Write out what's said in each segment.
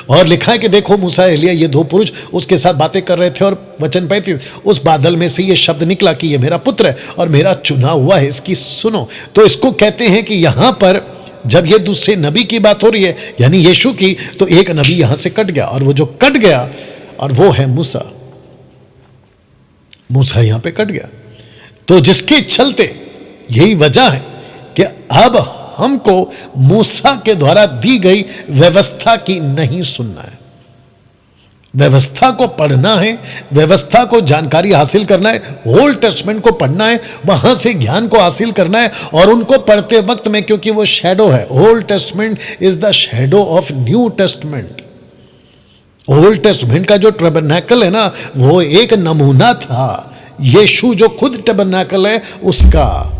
और लिखा है कि देखो मूसा एलिया ये दो पुरुष उसके साथ बातें कर रहे थे और वचन 35 उस बादल में से ये शब्द निकला कि ये मेरा पुत्र है और मेरा चुना हुआ है, इसकी सुनो। तो इसको कहते हैं कि यहां पर जब ये दूसरे नबी की बात हो रही है यानी यीशु की, तो एक नबी यहां से कट गया और वो जो कट गया और वो है मूसा। मूसा यहां पे कट गया, तो जिसके चलते यही वजह है कि अब हमको मूसा के द्वारा दी गई व्यवस्था की नहीं सुनना है। व्यवस्था को पढ़ना है, व्यवस्था को जानकारी हासिल करना है, ओल्ड टेस्टमेंट को पढ़ना है, वहां से ज्ञान को हासिल करना है। और उनको पढ़ते वक्त में, क्योंकि वो शैडो है, old testament is the shadow of new testament. Old testament का जो टैबरनेकल है ना, वो एक नमूना था, यीशु जो खुद टैबरनेकल है उसका।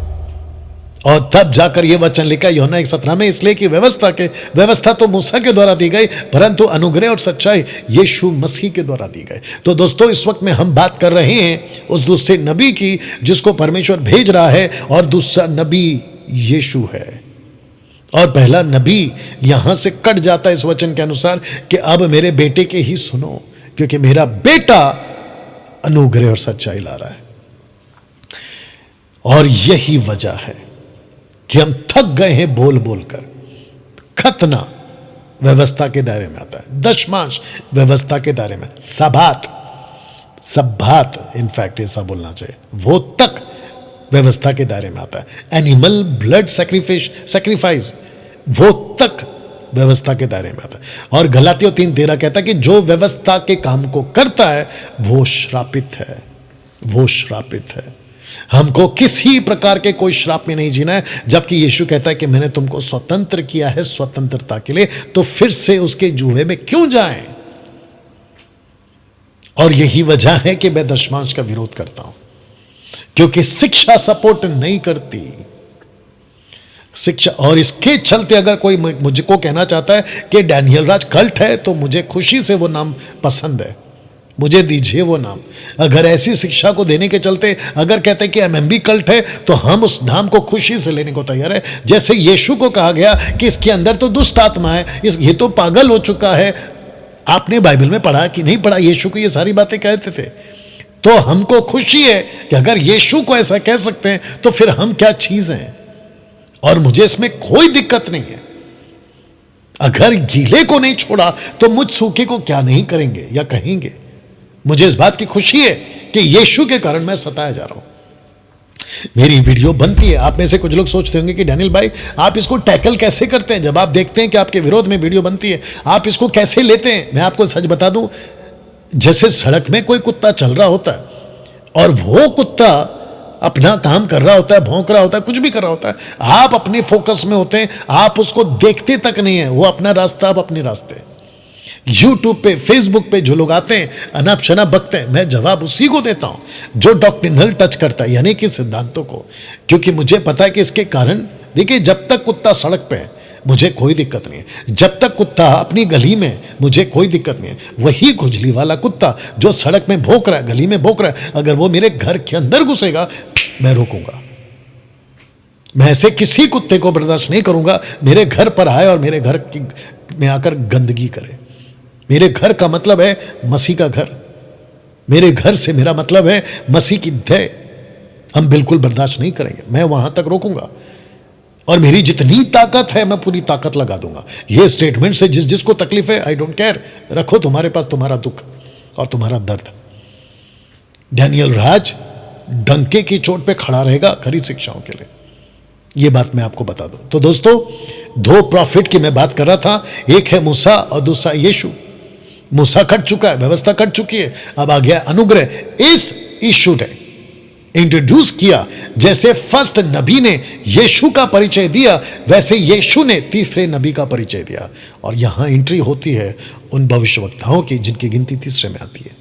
और तब जाकर यह वचन लिखा यूहन्ना 1:17 में, इसलिए कि व्यवस्था तो मूसा के द्वारा दी गई, परंतु अनुग्रह और सच्चाई यीशु मसीह के द्वारा दी गई। तो दोस्तों, इस वक्त में हम बात कर रहे हैं उस दूसरे नबी की जिसको परमेश्वर भेज रहा है, और दूसरा नबी यीशु है। और पहला नबी यहां से कट जाता है इस वचन के अनुसार कि अब मेरे बेटे के ही सुनो, क्योंकि मेरा बेटा अनुग्रह और सच्चाई ला रहा है। और यही वजह है कि हम थक गए हैं बोल बोलकर। खतना व्यवस्था के दायरे में आता है, दशमांश व्यवस्था के दायरे में, सब्बात इनफैक्ट ऐसा बोलना चाहिए, वो तक व्यवस्था के दायरे में आता है। एनिमल ब्लड सैक्रिफाइस वो तक व्यवस्था के दायरे में आता है। और गलातियों 3:13 कहता है कि जो व्यवस्था के काम को करता है वो श्रापित है, वो श्रापित है। हमको किसी प्रकार के कोई श्राप में नहीं जीना है, जबकि यीशु कहता है कि मैंने तुमको स्वतंत्र किया है स्वतंत्रता के लिए, तो फिर से उसके जुए में क्यों जाएं? और यही वजह है कि मैं दशमांश का विरोध करता हूं, क्योंकि शिक्षा सपोर्ट नहीं करती शिक्षा। और इसके चलते अगर कोई मुझको कहना चाहता है कि डैनियल राज कल्ट है, तो मुझे खुशी से वो नाम पसंद है, मुझे दीजिए वो नाम। अगर ऐसी शिक्षा को देने के चलते अगर कहते हैं कि एमएमबी कल्ट है, तो हम उस नाम को खुशी से लेने को तैयार है। जैसे यीशु को कहा गया कि इसके अंदर तो दुष्ट आत्मा है, ये तो पागल हो चुका है। आपने बाइबल में पढ़ा कि नहीं पढ़ा? यीशु को ये सारी बातें कहते थे। तो हमको खुशी है कि अगर यीशु को ऐसा कह सकते हैं, तो फिर हम क्या चीज हैं। और मुझे इसमें कोई दिक्कत नहीं है। अगर गीले को नहीं छोड़ा तो मुझ सूखे को क्या नहीं करेंगे या कहेंगे। मुझे इस बात की खुशी है कि यीशु के कारण मैं सताया जा रहा हूं। मेरी वीडियो बनती है, आप में से कुछ लोग सोचते होंगे कि डैनियल भाई आप इसको टैकल कैसे करते हैं। जब आप देखते हैं कि आपके विरोध में वीडियो बनती है, आप इसको कैसे लेते हैं। मैं आपको सच बता दूं, जैसे सड़क में कोई कुत्ता चल रहा होता है और वो कुत्ता अपना काम कर रहा होता है, भौंक रहा होता है, कुछ भी कर रहा होता है, आप अपने फोकस में होते हैं, आप उसको देखते तक नहीं है। वो अपना रास्ता, आप अपने रास्ते। यूट्यूब पे, फेसबुक पे जो लोग आते हैं अनाप शनाप बकते हैं, मैं जवाब उसी को देता हूं जो डॉक्ट्रिनल टच करता है, यानी कि सिद्धांतों को। क्योंकि मुझे पता है कि इसके कारण, देखिए, जब तक कुत्ता सड़क पे है मुझे कोई दिक्कत नहीं है, जब तक कुत्ता अपनी गली में मुझे कोई दिक्कत नहीं है। वही खुजली वाला कुत्ता जो सड़क में भौंक रहा है, गली में भौंक रहा है, अगर वो मेरे घर के अंदर घुसेगा मैं रोकूंगा। मैं ऐसे किसी कुत्ते को बर्दाश्त नहीं करूंगा मेरे घर पर आए और मेरे घर में आकर गंदगी करे। मेरे घर का मतलब है मसीह का घर, मेरे घर से मेरा मतलब है मसीह की देह। हम बिल्कुल बर्दाश्त नहीं करेंगे, मैं वहां तक रोकूंगा। और मेरी जितनी ताकत है मैं पूरी ताकत लगा दूंगा। ये स्टेटमेंट से जिसको तकलीफ है, आई डोंट केयर, रखो तुम्हारे पास तुम्हारा दुख और तुम्हारा दर्द। डैनियल राज डंके की चोट पे खड़ा रहेगा खरी शिक्षाओं के लिए, ये बात मैं आपको बता दूं। तो दोस्तों, दो प्रॉफिट की मैं बात कर रहा था, एक है मूसा और दूसरा यीशु। मूसा कट चुका है, व्यवस्था कट चुकी है, अब आ गया अनुग्रह। इस यीशु ने इंट्रोड्यूस किया, जैसे फर्स्ट नबी ने यीशु का परिचय दिया, वैसे यीशु ने तीसरे नबी का परिचय दिया। और यहां एंट्री होती है उन भविष्यवक्ताओं की जिनकी गिनती तीसरे में आती है।